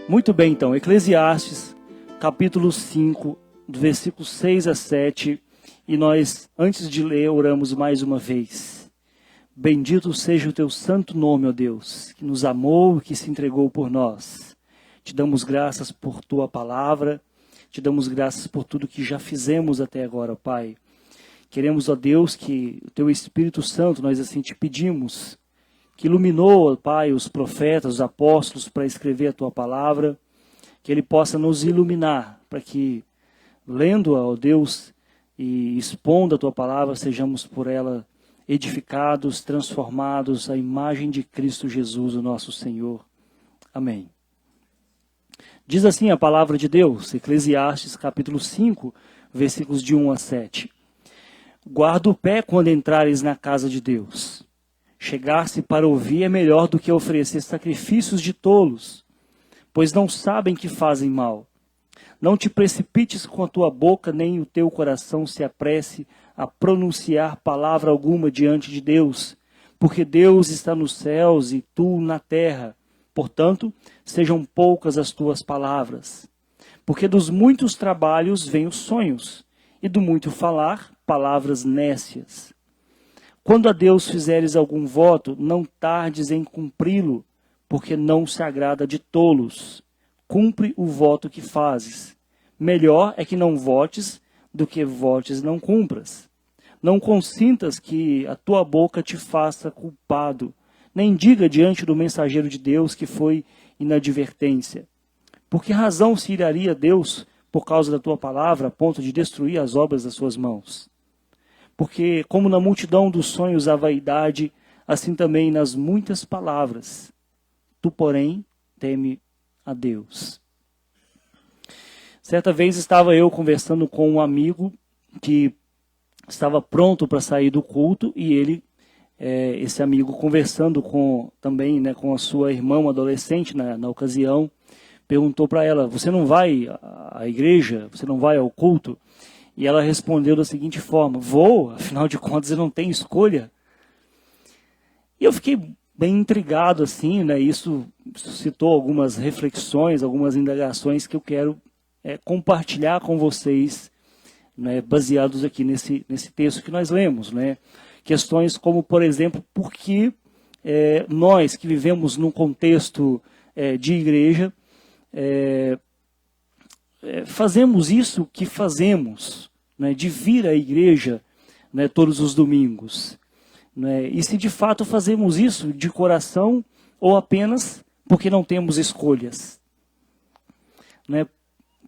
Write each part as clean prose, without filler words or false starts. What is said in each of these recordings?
Muito bem, então, Eclesiastes, capítulo 5, do versículo 6 a 7, e nós, antes de ler, oramos mais uma vez. Bendito seja o teu santo nome, ó Deus, que nos amou e que se entregou por nós. Te damos graças por tua palavra, te damos graças por tudo que já fizemos até agora, Pai. Queremos, ó Deus, que o teu Espírito Santo, nós assim te pedimos, que iluminou, Pai, os profetas, os apóstolos para escrever a tua palavra, que ele possa nos iluminar, para que, lendo-a, ó Deus, e expondo a tua palavra, sejamos por ela edificados, transformados à imagem de Cristo Jesus, o nosso Senhor. Amém. Diz assim a palavra de Deus, Eclesiastes capítulo 5, versículos de 1 a 7. Guarda o pé quando entrares na casa de Deus. Chegar-se para ouvir é melhor do que oferecer sacrifícios de tolos, pois não sabem que fazem mal. Não te precipites com a tua boca, nem o teu coração se apresse a pronunciar palavra alguma diante de Deus, porque Deus está nos céus e tu na terra. Portanto, sejam poucas as tuas palavras. Porque dos muitos trabalhos vêm os sonhos, e do muito falar, palavras nécias. Quando a Deus fizeres algum voto, não tardes em cumpri-lo, porque não se agrada de tolos. Cumpre o voto que fazes. Melhor é que não votes do que votes não cumpras. Não consintas que a tua boca te faça culpado, nem diga diante do mensageiro de Deus que foi inadvertência. Por que razão se iraria Deus por causa da tua palavra, a ponto de destruir as obras das suas mãos? Porque, como na multidão dos sonhos há vaidade, assim também nas muitas palavras. Tu, porém, teme a Deus. Certa vez estava eu conversando com um amigo que estava pronto para sair do culto, e ele, esse amigo, conversando também com a sua irmã, uma adolescente na ocasião, perguntou para ela: você não vai à igreja? Você não vai ao culto? E ela respondeu da seguinte forma: vou, afinal de contas eu não tenho escolha. E eu fiquei bem intrigado assim, né? Isso suscitou algumas reflexões, algumas indagações que eu quero compartilhar com vocês, né, baseados aqui nesse texto que nós lemos, né? Questões como, por exemplo, por que nós que vivemos num contexto de igreja fazemos isso que fazemos, né, de vir à igreja, né, todos os domingos, né? E se de fato fazemos isso de coração ou apenas porque não temos escolhas, né?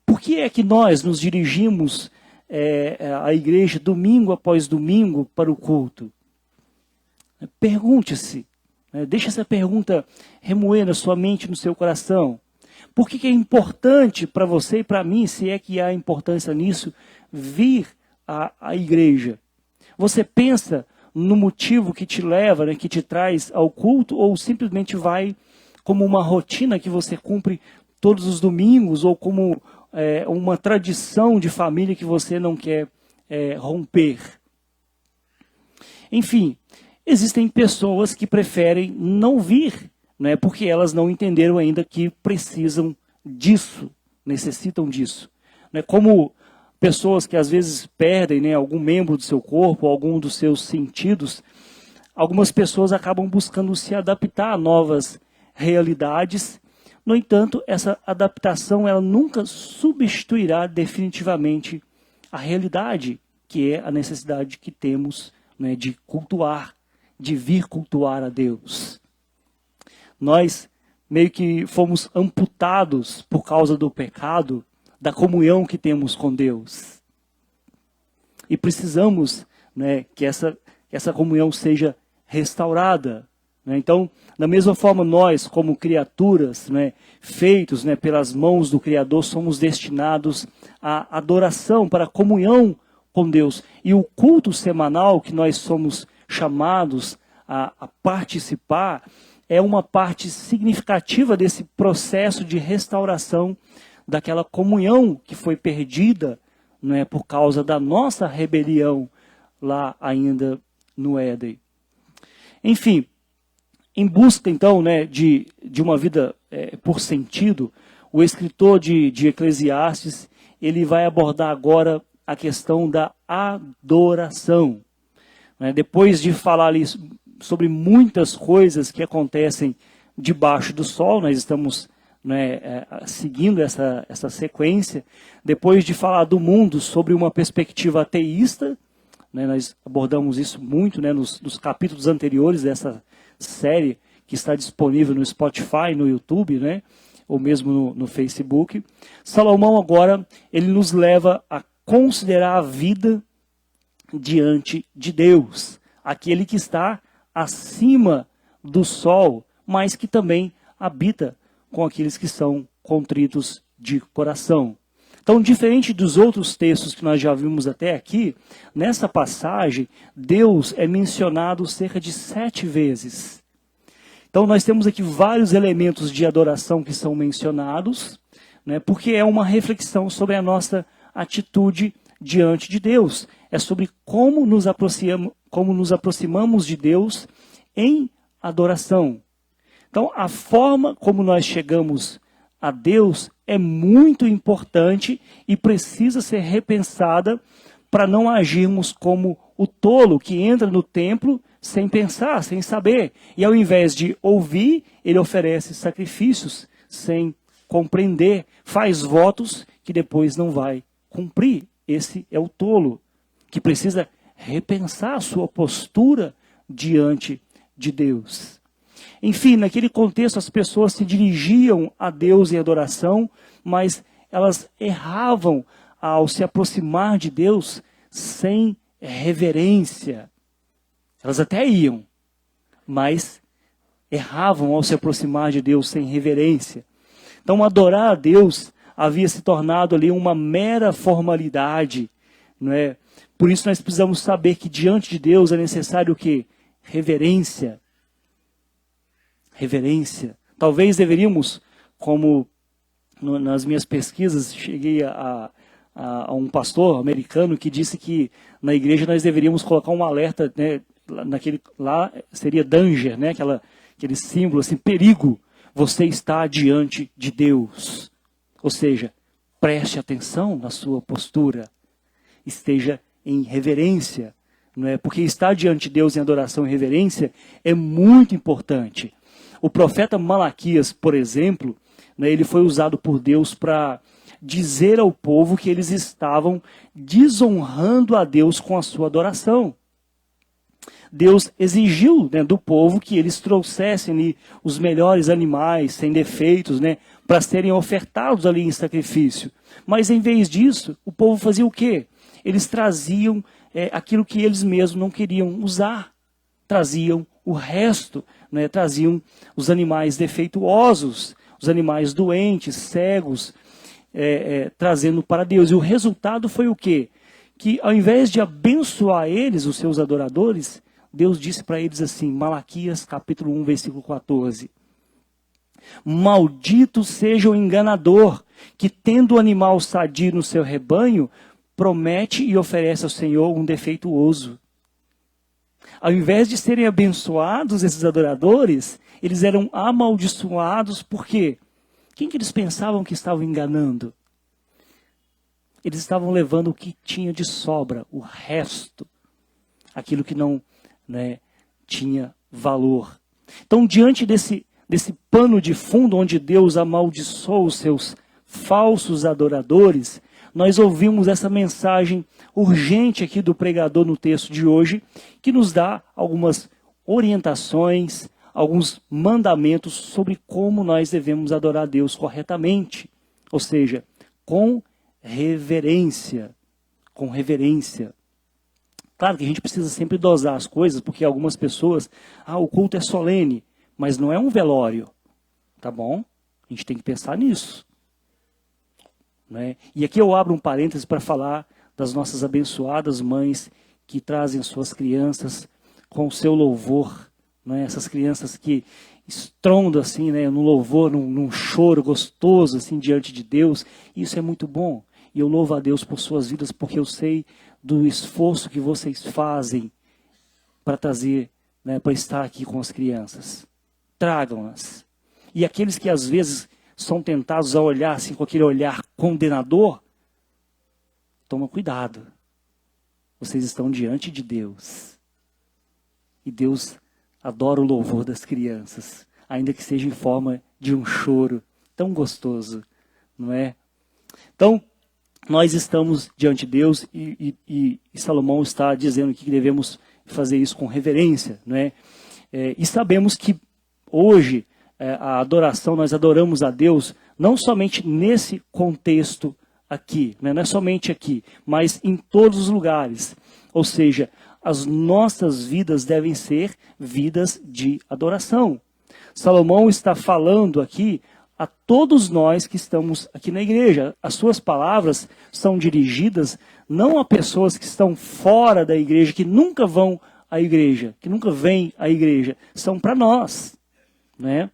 Por que é que nós nos dirigimos à igreja domingo após domingo para o culto? Pergunte-se, né? Deixe essa pergunta remoer na sua mente, no seu coração. Por que é importante para você e para mim, se é que há importância nisso, vir à igreja? Você pensa no motivo que te leva, né, que te traz ao culto, ou simplesmente vai como uma rotina que você cumpre todos os domingos, ou como uma tradição de família que você não quer romper? Enfim, existem pessoas que preferem não vir, né, porque elas não entenderam ainda que precisam disso, necessitam disso. Né, como pessoas que às vezes perdem, né, algum membro do seu corpo, algum dos seus sentidos, algumas pessoas acabam buscando se adaptar a novas realidades. No entanto, essa adaptação ela nunca substituirá definitivamente a realidade, que é a necessidade que temos, né, de cultuar, de vir cultuar a Deus. Nós meio que fomos amputados por causa do pecado, da comunhão que temos com Deus. E precisamos, né, que essa comunhão seja restaurada. Né? Então, da mesma forma, nós, como criaturas, né, feitos, né, pelas mãos do Criador, somos destinados à adoração, para a comunhão com Deus. E o culto semanal que nós somos chamados a participar é uma parte significativa desse processo de restauração daquela comunhão que foi perdida, né, por causa da nossa rebelião lá ainda no Éden. Enfim, em busca então, né, de uma vida por sentido, o escritor de Eclesiastes, ele vai abordar agora a questão da adoração. Depois de falar ali sobre muitas coisas que acontecem debaixo do sol, nós estamos seguindo essa sequência, depois de falar do mundo sobre uma perspectiva ateísta, nós abordamos isso muito nos capítulos anteriores dessa série, que está disponível no Spotify, no YouTube, ou mesmo no Facebook. Salomão agora, ele nos leva a considerar a vida diante de Deus, aquele que está acima do sol, mas que também habita com aqueles que são contritos de coração. Então, diferente dos outros textos que nós já vimos até aqui, nessa passagem, Deus é mencionado cerca de 7 vezes. Então, nós temos aqui vários elementos de adoração que são mencionados, porque é uma reflexão sobre a nossa atitude diante de Deus. É sobre como nos aproximamos de Deus em adoração. Então, a forma como nós chegamos a Deus é muito importante e precisa ser repensada para não agirmos como o tolo que entra no templo sem pensar, sem saber. E ao invés de ouvir, ele oferece sacrifícios sem compreender, faz votos que depois não vai cumprir. Esse é o tolo, que precisa repensar a sua postura diante de Deus. Enfim, naquele contexto as pessoas se dirigiam a Deus em adoração, mas elas erravam ao se aproximar de Deus sem reverência. Elas até iam, mas erravam ao se aproximar de Deus sem reverência. Então, adorar a Deus havia se tornado ali uma mera formalidade, não é? Por isso nós precisamos saber que diante de Deus é necessário o quê? Reverência. Reverência. Talvez deveríamos, como nas minhas pesquisas, cheguei a um pastor americano que disse que na igreja nós deveríamos colocar um alerta, lá seria danger, aquele símbolo assim, perigo. Você está diante de Deus. Ou seja, preste atenção na sua postura. Esteja em reverência. Porque estar diante de Deus em adoração e reverência é muito importante. O profeta Malaquias, por exemplo, ele foi usado por Deus para dizer ao povo que eles estavam desonrando a Deus com a sua adoração. Deus exigiu do povo que eles trouxessem ali os melhores animais, sem defeitos, para serem ofertados ali em sacrifício. Mas em vez disso, o povo fazia o quê? Eles traziam aquilo que eles mesmos não queriam usar. Traziam o resto, traziam os animais defeituosos, os animais doentes, cegos, trazendo para Deus. E o resultado foi o quê? Que ao invés de abençoar eles, os seus adoradores, Deus disse para eles assim, Malaquias capítulo 1, versículo 14. Maldito seja o enganador, que tendo o animal sadio no seu rebanho, promete e oferece ao Senhor um defeituoso. Ao invés de serem abençoados, esses adoradores, eles eram amaldiçoados. Por quê? Quem que eles pensavam que estavam enganando? Eles estavam levando o que tinha de sobra, o resto. Aquilo que não tinha valor. Então, diante desse pano de fundo, onde Deus amaldiçoou os seus falsos adoradores, nós ouvimos essa mensagem urgente aqui do pregador no texto de hoje, que nos dá algumas orientações, alguns mandamentos sobre como nós devemos adorar a Deus corretamente. Ou seja, com reverência. Com reverência. Claro que a gente precisa sempre dosar as coisas, porque algumas pessoas, o culto é solene, mas não é um velório. Tá bom? A gente tem que pensar nisso. E aqui eu abro um parêntese para falar das nossas abençoadas mães que trazem suas crianças com o seu louvor. Essas crianças que estrondam assim, no louvor, num choro gostoso assim, diante de Deus. Isso é muito bom. E eu louvo a Deus por suas vidas, porque eu sei do esforço que vocês fazem para trazer, para estar aqui com as crianças. Tragam-nas. E aqueles que às vezes são tentados a olhar assim com aquele olhar condenador, toma cuidado. Vocês estão diante de Deus. E Deus adora o louvor das crianças, ainda que seja em forma de um choro tão gostoso, não é? Então, nós estamos diante de Deus e Salomão está dizendo que devemos fazer isso com reverência, não é? E sabemos que hoje a adoração, nós adoramos a Deus não somente nesse contexto aqui, né? Não é somente aqui, mas em todos os lugares. Ou seja, as nossas vidas devem ser vidas de adoração. Salomão está falando aqui a todos nós que estamos aqui na igreja. As suas palavras são dirigidas não a pessoas que estão fora da igreja, que nunca vão à igreja, que nunca vêm à igreja. São para nós, né?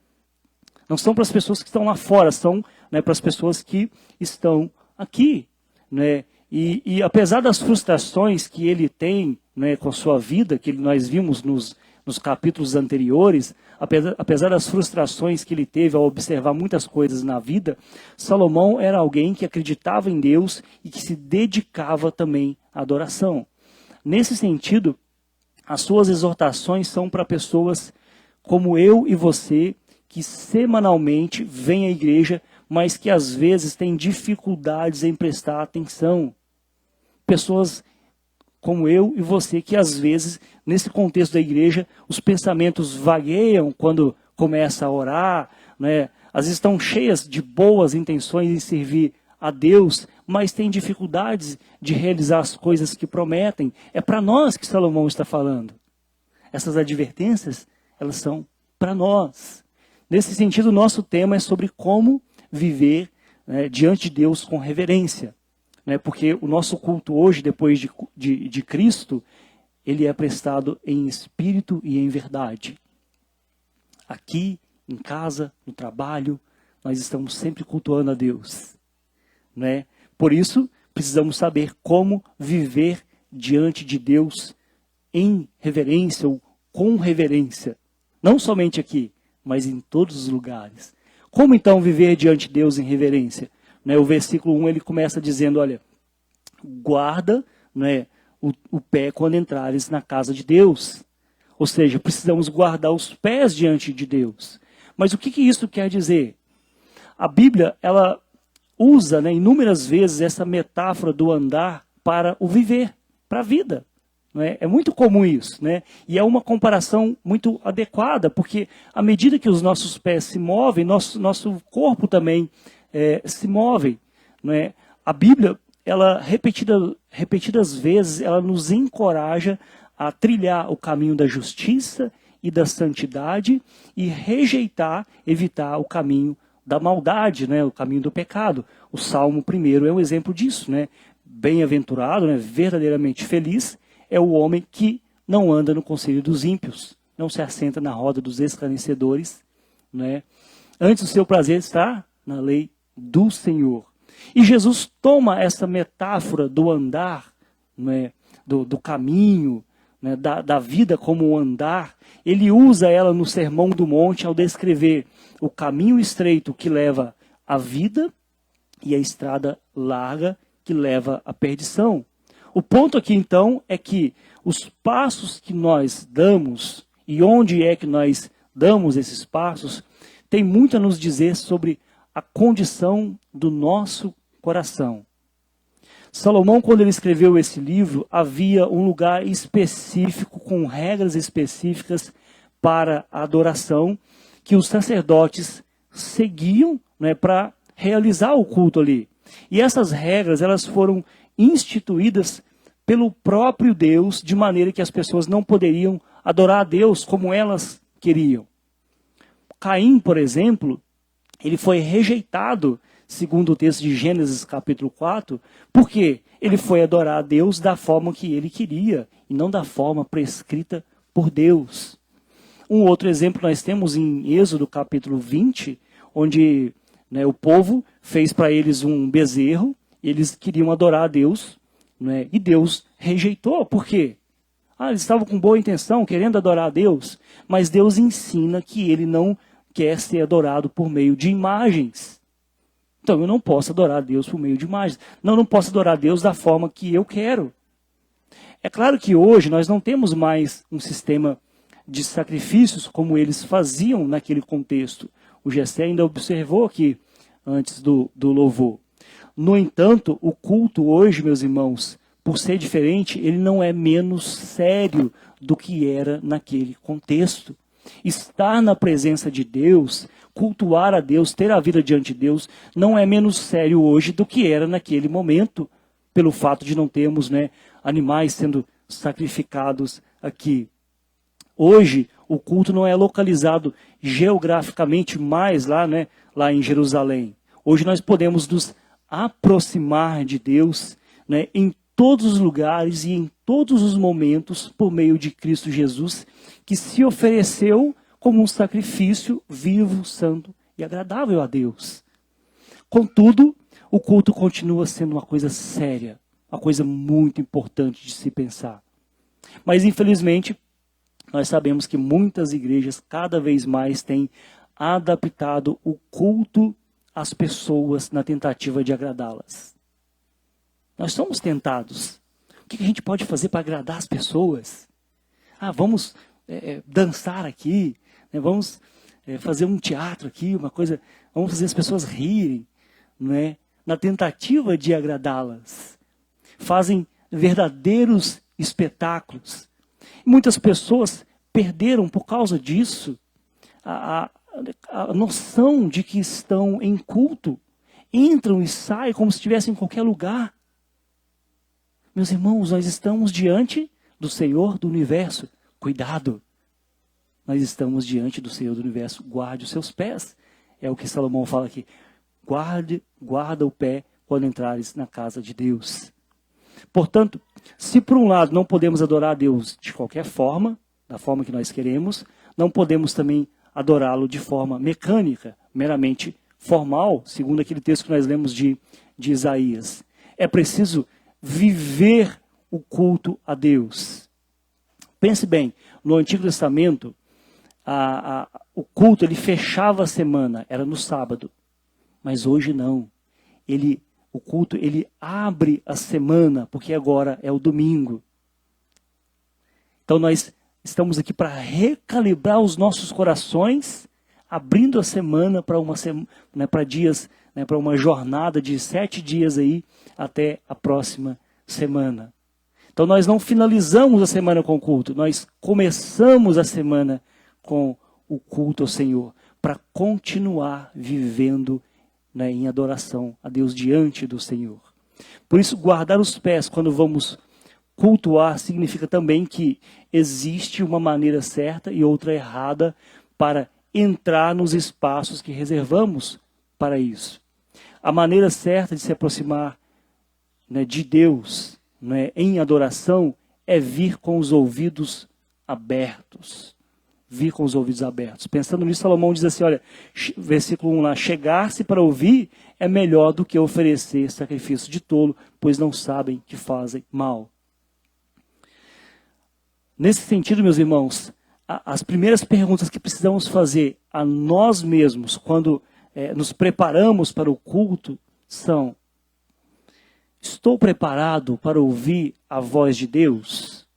Não são para as pessoas que estão lá fora, são, né, para as pessoas que estão aqui, né? E apesar das frustrações que ele tem, né, com a sua vida, que nós vimos nos capítulos anteriores, apesar das frustrações que ele teve ao observar muitas coisas na vida, Salomão era alguém que acreditava em Deus e que se dedicava também à adoração. Nesse sentido, as suas exortações são para pessoas como eu e você, que semanalmente vêm à igreja, mas que às vezes têm dificuldades em prestar atenção. Pessoas como eu e você, que às vezes, nesse contexto da igreja, os pensamentos vagueiam quando começa a orar, né? Às vezes estão cheias de boas intenções em servir a Deus, mas têm dificuldades de realizar as coisas que prometem. É para nós que Salomão está falando. Essas advertências, elas são para nós. Nesse sentido, o nosso tema é sobre como viver, né, diante de Deus com reverência. Né, porque o nosso culto hoje, depois de Cristo, ele é prestado em espírito e em verdade. Aqui, em casa, no trabalho, nós estamos sempre cultuando a Deus. Né? Por isso, precisamos saber como viver diante de Deus em reverência ou com reverência. Não somente aqui, mas em todos os lugares. Como então viver diante de Deus em reverência? Né, o versículo 1 ele começa dizendo, olha, guarda, né, o pé quando entrares na casa de Deus. Ou seja, precisamos guardar os pés diante de Deus. Mas o que isso quer dizer? A Bíblia, ela usa, né, inúmeras vezes essa metáfora do andar para o viver, para a vida. Né? É muito comum isso, né? E é uma comparação muito adequada, porque à medida que os nossos pés se movem, nosso corpo também se move. Né? A Bíblia, ela repetidas vezes, ela nos encoraja a trilhar o caminho da justiça e da santidade e evitar o caminho da maldade, né? O caminho do pecado. O Salmo 1 é um exemplo disso, né? Bem-aventurado, né? Verdadeiramente feliz é o homem que não anda no conselho dos ímpios, não se assenta na roda dos escarnecedores, né? Antes o seu prazer está na lei do Senhor. E Jesus toma essa metáfora do andar, né, do caminho, né, da vida como um andar, ele usa ela no Sermão do Monte ao descrever o caminho estreito que leva à vida e a estrada larga que leva à perdição. O ponto aqui, então, é que os passos que nós damos e onde é que nós damos esses passos tem muito a nos dizer sobre a condição do nosso coração. Salomão, quando ele escreveu esse livro, havia um lugar específico, com regras específicas para a adoração, que os sacerdotes seguiam, né, para realizar o culto ali. E essas regras, elas foram instituídas pelo próprio Deus, de maneira que as pessoas não poderiam adorar a Deus como elas queriam. Caim, por exemplo, ele foi rejeitado, segundo o texto de Gênesis capítulo 4, porque ele foi adorar a Deus da forma que ele queria, e não da forma prescrita por Deus. Um outro exemplo nós temos em Êxodo capítulo 20, onde, né, o povo fez para eles um bezerro, e eles queriam adorar a Deus, né, e Deus rejeitou. Por quê? Eles estavam com boa intenção, querendo adorar a Deus, mas Deus ensina que ele não quer ser adorado por meio de imagens. Então eu não posso adorar a Deus por meio de imagens. Não posso adorar a Deus da forma que eu quero. É claro que hoje nós não temos mais um sistema de sacrifícios como eles faziam naquele contexto. O Gessé ainda observou aqui antes do louvor. No entanto, o culto hoje, meus irmãos, por ser diferente, ele não é menos sério do que era naquele contexto. Estar na presença de Deus, cultuar a Deus, ter a vida diante de Deus, não é menos sério hoje do que era naquele momento, pelo fato de não termos, animais sendo sacrificados aqui. Hoje, o culto não é localizado geograficamente mais lá em Jerusalém. Hoje nós podemos nos aproximar de Deus, em todos os lugares e em todos os momentos por meio de Cristo Jesus, que se ofereceu como um sacrifício vivo, santo e agradável a Deus. Contudo, o culto continua sendo uma coisa séria, uma coisa muito importante de se pensar. Mas, infelizmente, nós sabemos que muitas igrejas cada vez mais têm adaptado o culto às pessoas na tentativa de agradá-las. Nós somos tentados. O que a gente pode fazer para agradar as pessoas? Vamos dançar aqui, vamos fazer um teatro aqui, uma coisa, vamos fazer as pessoas rirem, na tentativa de agradá-las. Fazem verdadeiros espetáculos. Muitas pessoas perderam, por causa disso, a noção de que estão em culto. Entram e saem como se estivessem em qualquer lugar. Meus irmãos, nós estamos diante do Senhor do Universo. Cuidado! Nós estamos diante do Senhor do Universo. Guarde os seus pés. É o que Salomão fala aqui. Guarda o pé quando entrares na casa de Deus. Portanto, se por um lado não podemos adorar a Deus de qualquer forma, da forma que nós queremos, não podemos também adorá-lo de forma mecânica, meramente formal, segundo aquele texto que nós lemos de Isaías. É preciso viver o culto a Deus. Pense bem, no Antigo Testamento, o culto ele fechava a semana, era no sábado. Mas hoje não. O culto ele abre a semana, porque agora é o domingo. Então nós estamos aqui para recalibrar os nossos corações, abrindo a semana para dias, para uma jornada de 7 dias aí até a próxima semana. Então nós não finalizamos a semana com o culto, nós começamos a semana com o culto ao Senhor, para continuar vivendo em adoração a Deus diante do Senhor. Por isso, guardar os pés quando vamos cultuar significa também que existe uma maneira certa e outra errada para entrar nos espaços que reservamos para isso. A maneira certa de se aproximar de Deus em adoração é vir com os ouvidos abertos. Vir com os ouvidos abertos. Pensando nisso, Salomão diz assim, olha, versículo 1 lá, chegar-se para ouvir é melhor do que oferecer sacrifício de tolo, pois não sabem que fazem mal. Nesse sentido, meus irmãos, as primeiras perguntas que precisamos fazer a nós mesmos quando nos preparamos para o culto são: estou preparado para ouvir a voz de Deus?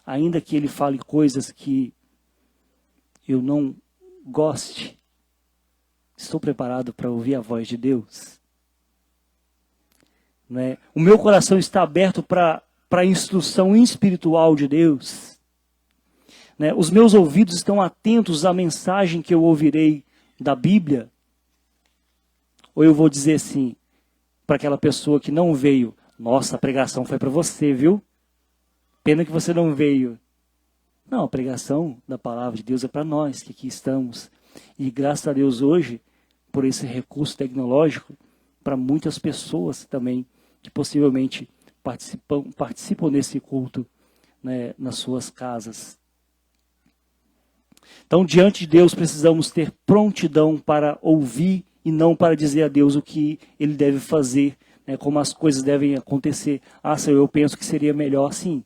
Ainda que Ele fale coisas que eu não goste, estou preparado para ouvir a voz de Deus? O meu coração está aberto para a instrução espiritual de Deus? Os meus ouvidos estão atentos à mensagem que eu ouvirei da Bíblia? Ou eu vou dizer assim, para aquela pessoa que não veio: nossa, a pregação foi para você, viu? Pena que você não veio. Não, a pregação da palavra de Deus é para nós que aqui estamos. E graças a Deus hoje, por esse recurso tecnológico, para muitas pessoas também que possivelmente participam desse culto nas suas casas. Então, diante de Deus, precisamos ter prontidão para ouvir e não para dizer a Deus o que Ele deve fazer, como as coisas devem acontecer. Senhor, eu penso que seria melhor assim.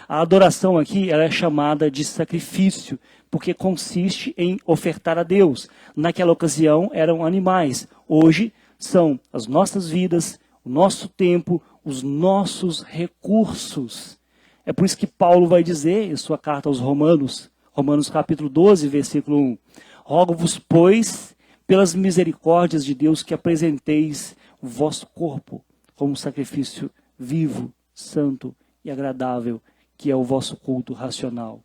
A adoração aqui ela é chamada de sacrifício, porque consiste em ofertar a Deus. Naquela ocasião eram animais. Hoje são as nossas vidas, o nosso tempo, os nossos recursos. É por isso que Paulo vai dizer em sua carta aos Romanos, Romanos capítulo 12, versículo 1. Rogo-vos, pois, pelas misericórdias de Deus, que apresenteis o vosso corpo como um sacrifício vivo, santo e agradável, que é o vosso culto racional.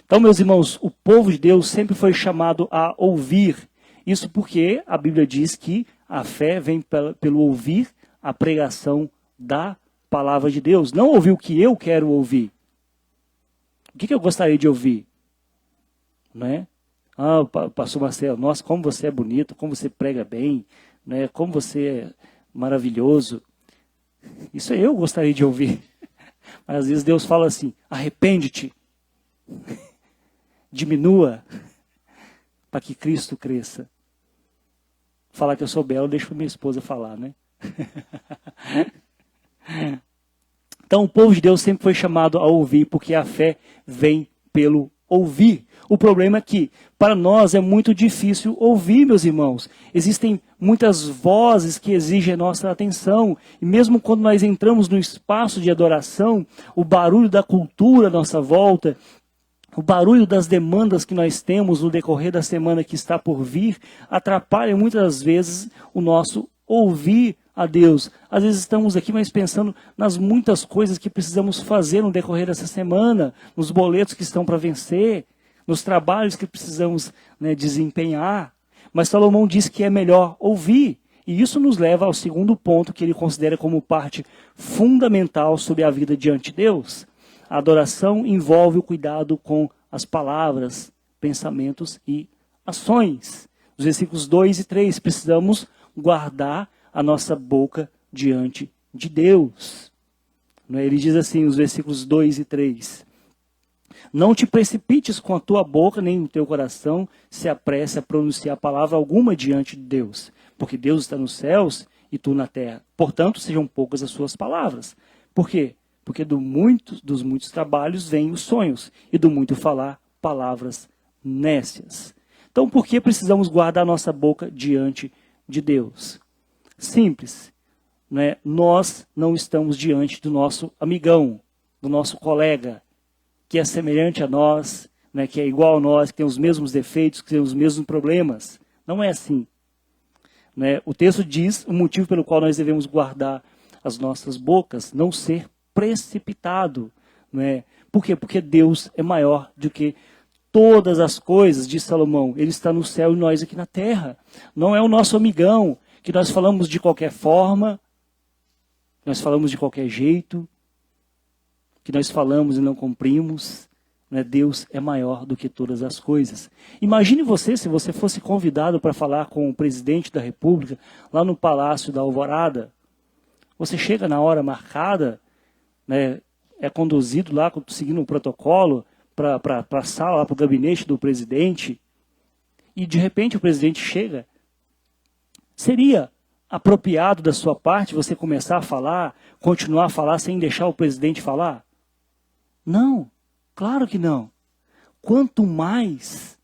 Então, meus irmãos, o povo de Deus sempre foi chamado a ouvir. Isso porque a Bíblia diz que a fé vem pelo ouvir a pregação da palavra de Deus. Não ouvir o que eu quero ouvir. O que eu gostaria de ouvir? Não é? Ah, pastor Marcelo, nossa, como você é bonito, como você prega bem, né? Como você é maravilhoso. Isso eu gostaria de ouvir. Mas às vezes Deus fala assim, arrepende-te, diminua, para que Cristo cresça. Falar que eu sou belo, deixa para minha esposa falar, né? Então o povo de Deus sempre foi chamado a ouvir, porque a fé vem pelo ouvir. O problema é que, para nós, é muito difícil ouvir, meus irmãos. Existem muitas vozes que exigem a nossa atenção. E mesmo quando nós entramos no espaço de adoração, o barulho da cultura à nossa volta, o barulho das demandas que nós temos no decorrer da semana que está por vir, atrapalha muitas vezes o nosso ouvir a Deus. Às vezes estamos aqui, mas pensando nas muitas coisas que precisamos fazer no decorrer dessa semana, nos boletos que estão para vencer, nos trabalhos que precisamos, né, desempenhar. Mas Salomão diz que é melhor ouvir. E isso nos leva ao segundo ponto que ele considera como parte fundamental sobre a vida diante de Deus. A adoração envolve o cuidado com as palavras, pensamentos e ações. Nos versículos 2 e 3, precisamos guardar a nossa boca diante de Deus. Ele diz assim, nos versículos 2 e 3. Não te precipites com a tua boca, nem o teu coração se apresse a pronunciar palavra alguma diante de Deus. Porque Deus está nos céus e tu na terra. Portanto, sejam poucas as suas palavras. Por quê? Porque dos muitos trabalhos vêm os sonhos. E do muito falar, palavras nécias. Então, por que precisamos guardar nossa boca diante de Deus? Simples. Né? Nós não estamos diante do nosso amigão, do nosso colega, que é semelhante a nós, né, que é igual a nós, que tem os mesmos defeitos, que tem os mesmos problemas. Não é assim. Né? O texto diz o motivo pelo qual nós devemos guardar as nossas bocas, não ser precipitado. Né? Por quê? Porque Deus é maior do que todas as coisas, diz Salomão. Ele está no céu e nós aqui na terra. Não é o nosso amigão, que nós falamos de qualquer forma, nós falamos de qualquer jeito, que nós falamos e não cumprimos, né? Deus é maior do que todas as coisas. Imagine você, se você fosse convidado para falar com o presidente da República, lá no Palácio da Alvorada. Você chega na hora marcada, né? É conduzido lá, seguindo o protocolo, para a sala, para o gabinete do presidente, e de repente o presidente chega. Seria apropriado da sua parte você começar a falar, continuar a falar sem deixar o presidente falar? Não, claro que não. Quanto mais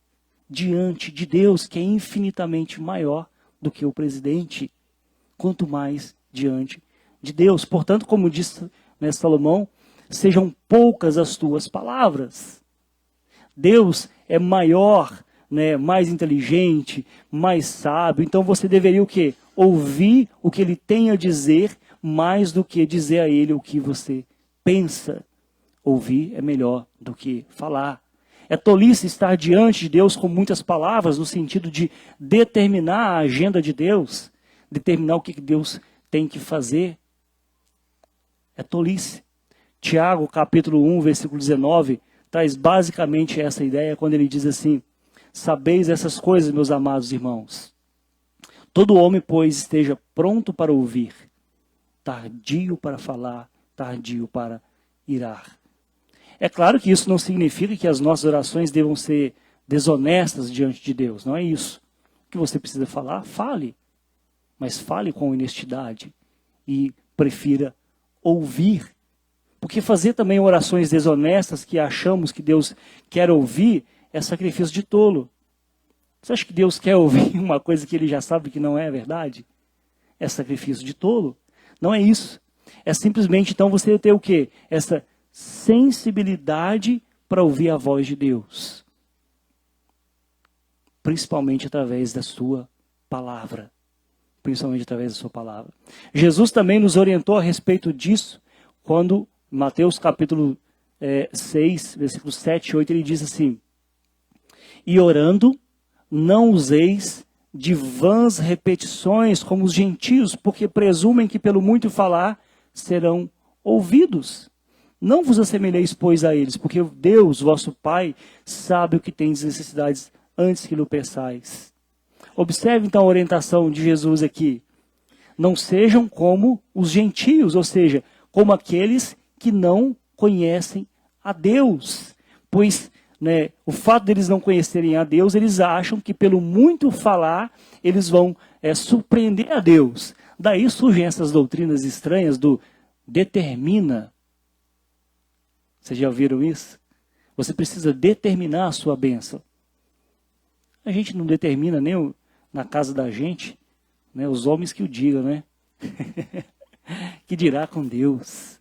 diante de Deus, que é infinitamente maior do que o presidente, quanto mais diante de Deus. Portanto, como disse, né, Salomão, sejam poucas as tuas palavras. Deus é maior, né, mais inteligente, mais sábio. Então você deveria o quê? Ouvir o que ele tem a dizer, mais do que dizer a ele o que você pensa. Ouvir é melhor do que falar. É tolice estar diante de Deus com muitas palavras, no sentido de determinar a agenda de Deus, determinar o que Deus tem que fazer. É tolice. Tiago, capítulo 1, versículo 19, traz basicamente essa ideia quando ele diz assim: sabeis essas coisas, meus amados irmãos. Todo homem, pois, esteja pronto para ouvir, tardio para falar, tardio para irar. É claro que isso não significa que as nossas orações devam ser desonestas diante de Deus. Não é isso. O que você precisa falar, fale. Mas fale com honestidade. E prefira ouvir. Porque fazer também orações desonestas que achamos que Deus quer ouvir é sacrifício de tolo. Você acha que Deus quer ouvir uma coisa que ele já sabe que não é verdade? É sacrifício de tolo. Não é isso. É simplesmente então você ter o quê? Essa sensibilidade para ouvir a voz de Deus. Principalmente através da sua palavra. Principalmente através da sua palavra. Jesus também nos orientou a respeito disso, quando, em Mateus capítulo 6, versículos 7 e 8, ele diz assim: e orando, não useis de vãs repetições como os gentios, porque presumem que pelo muito falar serão ouvidos. Não vos assemelheis, pois, a eles, porque Deus, vosso Pai, sabe o que tendes necessidades antes que lhe peçais. Observe então a orientação de Jesus aqui. Não sejam como os gentios, ou seja, como aqueles que não conhecem a Deus. Pois o fato deles não conhecerem a Deus, eles acham que pelo muito falar, eles vão surpreender a Deus. Daí surgem essas doutrinas estranhas do determina. Vocês já ouviram isso? Você precisa determinar a sua bênção. A gente não determina nem na casa da gente, os homens que o digam, né? Que dirá com Deus?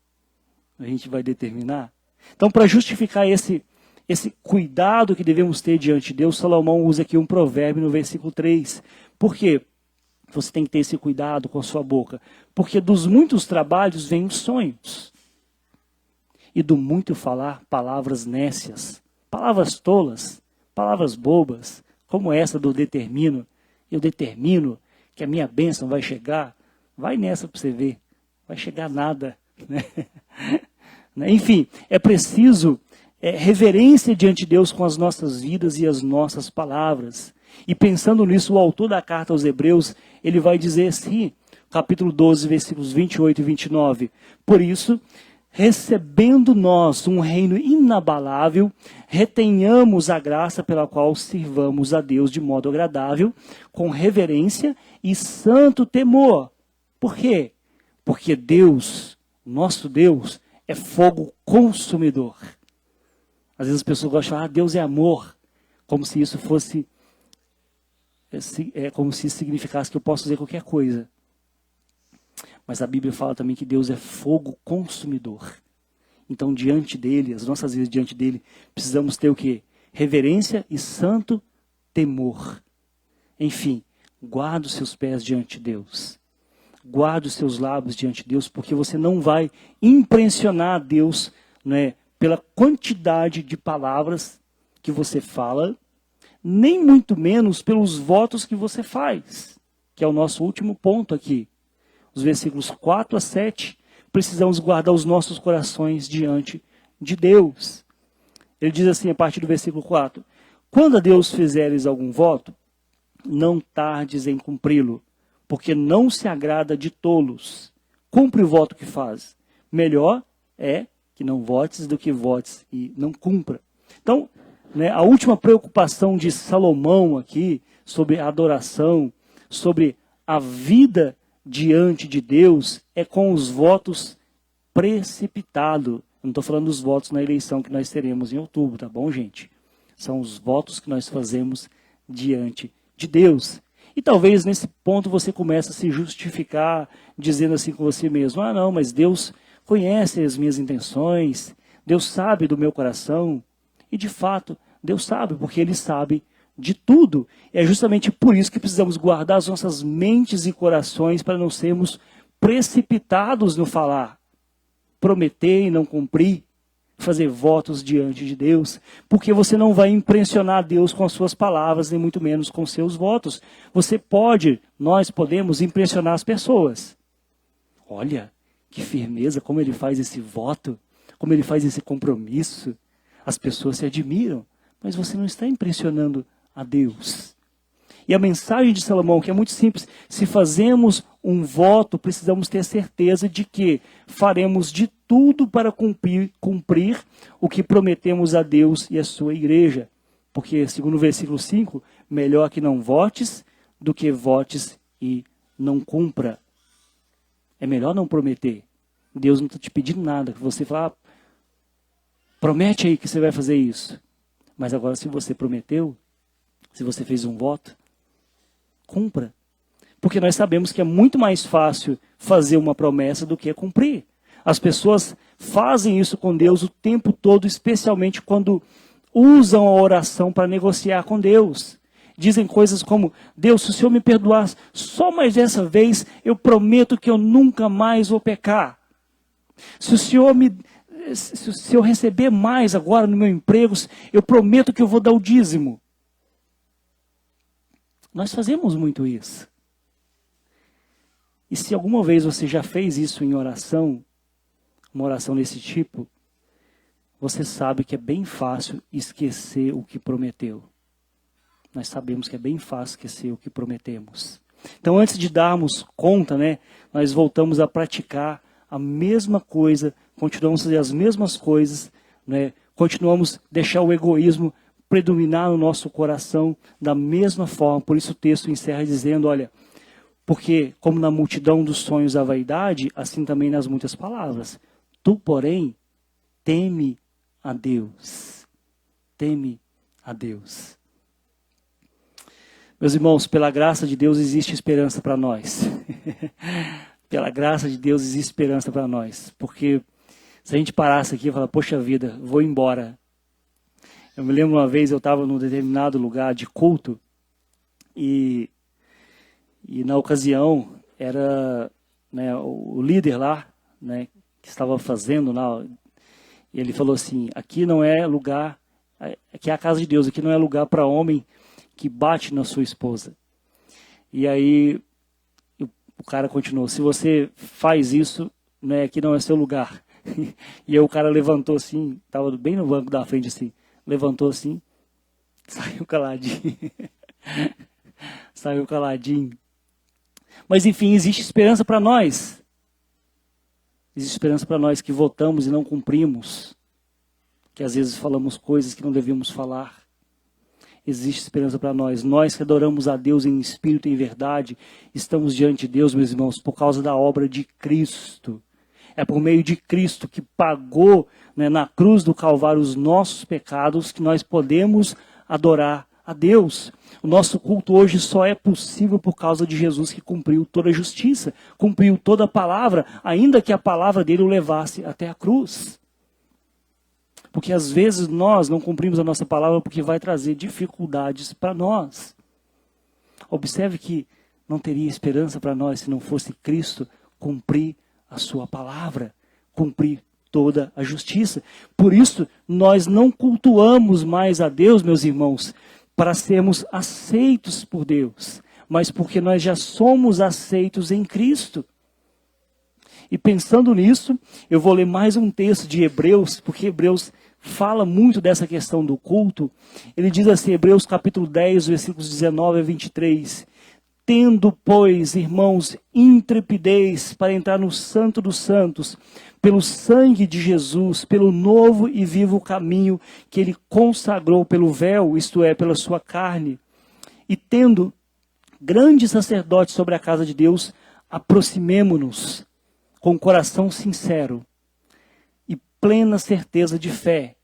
A gente vai determinar? Então, para justificar esse cuidado que devemos ter diante de Deus, Salomão usa aqui um provérbio no versículo 3. Por quê? Você tem que ter esse cuidado com a sua boca. Porque dos muitos trabalhos vêm os sonhos. E do muito falar, palavras nécias, palavras tolas, palavras bobas, como essa do determino. Eu determino que a minha bênção vai chegar. Vai nessa para você ver. Vai chegar nada. Enfim, é preciso reverência diante de Deus com as nossas vidas e as nossas palavras. E pensando nisso, o autor da carta aos Hebreus, ele vai dizer assim, capítulo 12, versículos 28 e 29. Por isso, recebendo nós um reino inabalável, retenhamos a graça pela qual sirvamos a Deus de modo agradável, com reverência e santo temor. Por quê? Porque Deus, nosso Deus, é fogo consumidor. Às vezes as pessoas gostam de falar, Deus é amor, como se isso fosse, como se isso significasse que eu posso fazer qualquer coisa. Mas a Bíblia fala também que Deus é fogo consumidor. Então, diante dele, as nossas vidas diante dele, precisamos ter o quê? Reverência e santo temor. Enfim, guarda os seus pés diante de Deus. Guarda os seus lábios diante de Deus, porque você não vai impressionar a Deus, pela quantidade de palavras que você fala, nem muito menos pelos votos que você faz, que é o nosso último ponto aqui. Os versículos 4 a 7, precisamos guardar os nossos corações diante de Deus. Ele diz assim, a partir do versículo 4, quando a Deus fizeres algum voto, não tardes em cumpri-lo, porque não se agrada de tolos. Cumpre o voto que faz. Melhor é que não votes do que votes e não cumpra. Então, a última preocupação de Salomão aqui, sobre a adoração, sobre a vida diante de Deus, é com os votos precipitados. Eu não estou falando dos votos na eleição que nós teremos em outubro, tá bom, gente? São os votos que nós fazemos diante de Deus. E talvez nesse ponto você comece a se justificar, dizendo assim com você mesmo, não, mas Deus conhece as minhas intenções, Deus sabe do meu coração. E de fato, Deus sabe, porque Ele sabe de tudo. É justamente por isso que precisamos guardar as nossas mentes e corações para não sermos precipitados no falar. Prometer e não cumprir, fazer votos diante de Deus, porque você não vai impressionar Deus com as suas palavras, nem muito menos com seus votos. Nós podemos impressionar as pessoas. Olha, que firmeza, como ele faz esse voto, como ele faz esse compromisso. As pessoas se admiram, mas você não está impressionando a Deus. E a mensagem de Salomão, que é muito simples, se fazemos um voto, precisamos ter certeza de que faremos de tudo para cumprir o que prometemos a Deus e a sua igreja. Porque, segundo o versículo 5, melhor que não votes do que votes e não cumpra. É melhor não prometer, Deus não está te pedindo nada. Você fala, promete aí que você vai fazer isso. Mas agora, se você prometeu, se você fez um voto, cumpra. Porque nós sabemos que é muito mais fácil fazer uma promessa do que cumprir. As pessoas fazem isso com Deus o tempo todo, especialmente quando usam a oração para negociar com Deus. Dizem coisas como, Deus, se o Senhor me perdoar só mais dessa vez, eu prometo que eu nunca mais vou pecar. Se eu receber mais agora no meu emprego, eu prometo que eu vou dar o dízimo. Nós fazemos muito isso. E se alguma vez você já fez isso em oração, uma oração desse tipo, você sabe que é bem fácil esquecer o que prometeu. Nós sabemos que é bem fácil esquecer o que prometemos. Então, antes de darmos conta, nós voltamos a praticar a mesma coisa, continuamos a fazer as mesmas coisas, continuamos a deixar o egoísmo predominar no nosso coração da mesma forma. Por isso o texto encerra dizendo, olha, porque como na multidão dos sonhos há vaidade, assim também nas muitas palavras. Tu, porém, teme a Deus. Teme a Deus. Meus irmãos, pela graça de Deus existe esperança para nós. Pela graça de Deus existe esperança para nós. Porque se a gente parasse aqui e falar, poxa vida, vou embora. Eu me lembro uma vez, eu estava num determinado lugar de culto e na ocasião era o líder lá, que estava fazendo lá, ele falou assim, aqui não é lugar, aqui é a casa de Deus, aqui não é lugar para homem que bate na sua esposa. E aí o cara continuou, se você faz isso, aqui não é seu lugar. E aí o cara levantou assim, estava bem no banco da frente assim, levantou assim, saiu caladinho. Saiu caladinho. Mas enfim, existe esperança para nós. Existe esperança para nós que votamos e não cumprimos. Que às vezes falamos coisas que não devíamos falar. Existe esperança para nós. Nós que adoramos a Deus em espírito e em verdade, estamos diante de Deus, meus irmãos, por causa da obra de Cristo. É por meio de Cristo que pagou na cruz do Calvário os nossos pecados que nós podemos adorar a Deus. O nosso culto hoje só é possível por causa de Jesus que cumpriu toda a justiça, cumpriu toda a palavra, ainda que a palavra dele o levasse até a cruz. Porque às vezes nós não cumprimos a nossa palavra porque vai trazer dificuldades para nós. Observe que não teria esperança para nós se não fosse Cristo cumprir a sua palavra, cumprir toda a justiça. Por isso, nós não cultuamos mais a Deus, meus irmãos, para sermos aceitos por Deus, mas porque nós já somos aceitos em Cristo. E pensando nisso, eu vou ler mais um texto de Hebreus, porque Hebreus fala muito dessa questão do culto. Ele diz assim, Hebreus capítulo 10, versículos 19 a 23. Tendo, pois, irmãos, intrepidez para entrar no Santo dos Santos, pelo sangue de Jesus, pelo novo e vivo caminho que ele consagrou pelo véu, isto é, pela sua carne, e tendo grande sacerdote sobre a casa de Deus, aproximemo-nos com coração sincero e plena certeza de fé,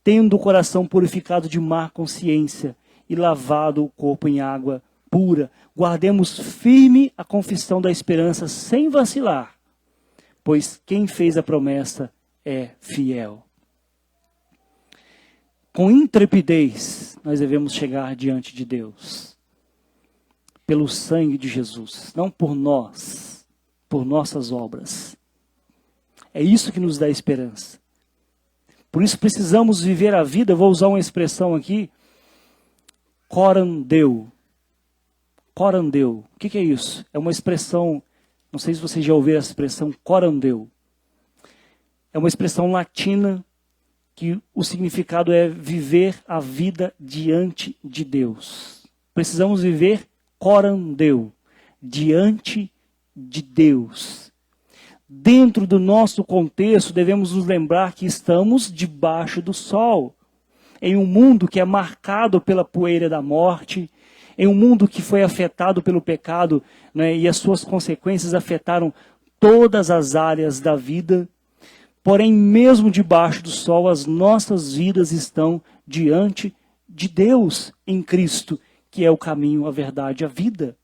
tendo o coração purificado de má consciência e lavado o corpo em água pura, guardemos firme a confissão da esperança sem vacilar, pois quem fez a promessa é fiel. Com intrepidez, nós devemos chegar diante de Deus, pelo sangue de Jesus, não por nós, por nossas obras. É isso que nos dá esperança. Por isso precisamos viver a vida, eu vou usar uma expressão aqui, coram Deo. Coram Deo. O que é isso? É uma expressão, não sei se vocês já ouviram essa expressão, coram Deo. É uma expressão latina que o significado é viver a vida diante de Deus. Precisamos viver coram Deo, diante de Deus. Dentro do nosso contexto, devemos nos lembrar que estamos debaixo do sol, em um mundo que é marcado pela poeira da morte, em um mundo que foi afetado pelo pecado, e as suas consequências afetaram todas as áreas da vida. Porém, mesmo debaixo do sol, as nossas vidas estão diante de Deus em Cristo, que é o caminho, a verdade, a vida.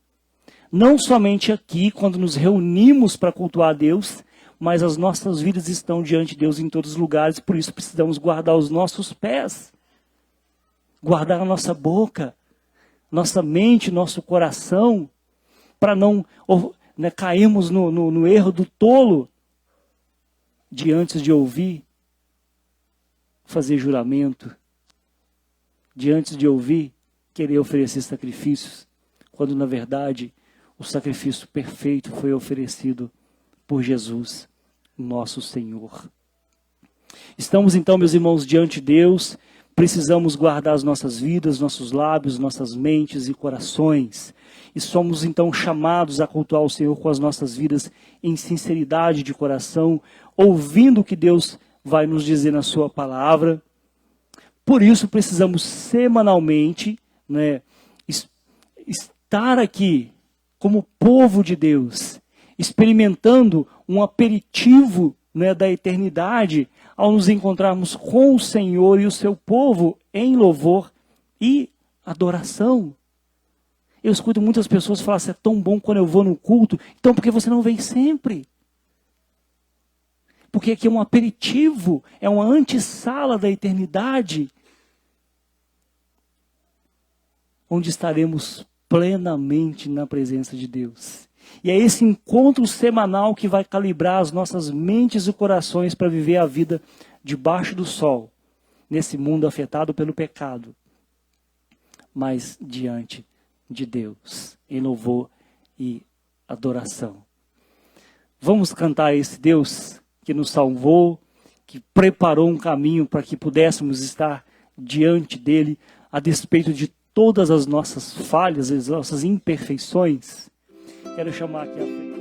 Não somente aqui, quando nos reunimos para cultuar a Deus, mas as nossas vidas estão diante de Deus em todos os lugares, por isso precisamos guardar os nossos pés, guardar a nossa boca, nossa mente, nosso coração, para não cairmos no erro do tolo, de antes de ouvir, fazer juramento, de antes de ouvir, querer oferecer sacrifícios, quando na verdade o sacrifício perfeito foi oferecido por Jesus, nosso Senhor. Estamos então, meus irmãos, diante de Deus, precisamos guardar as nossas vidas, nossos lábios, nossas mentes e corações. E somos então chamados a cultuar o Senhor com as nossas vidas em sinceridade de coração, ouvindo o que Deus vai nos dizer na sua palavra. Por isso precisamos semanalmente, estar aqui como povo de Deus, experimentando um aperitivo da eternidade, ao nos encontrarmos com o Senhor e o seu povo em louvor e adoração. Eu escuto muitas pessoas falar assim, é tão bom quando eu vou no culto, então por que você não vem sempre? Porque aqui é um aperitivo, é uma antessala da eternidade, onde estaremos plenamente na presença de Deus. E é esse encontro semanal que vai calibrar as nossas mentes e corações para viver a vida debaixo do sol, nesse mundo afetado pelo pecado, mas diante de Deus, em louvor e adoração. Vamos cantar a esse Deus que nos salvou, que preparou um caminho para que pudéssemos estar diante dele, a despeito de todas as nossas falhas, as nossas imperfeições. Quero chamar aqui a frente.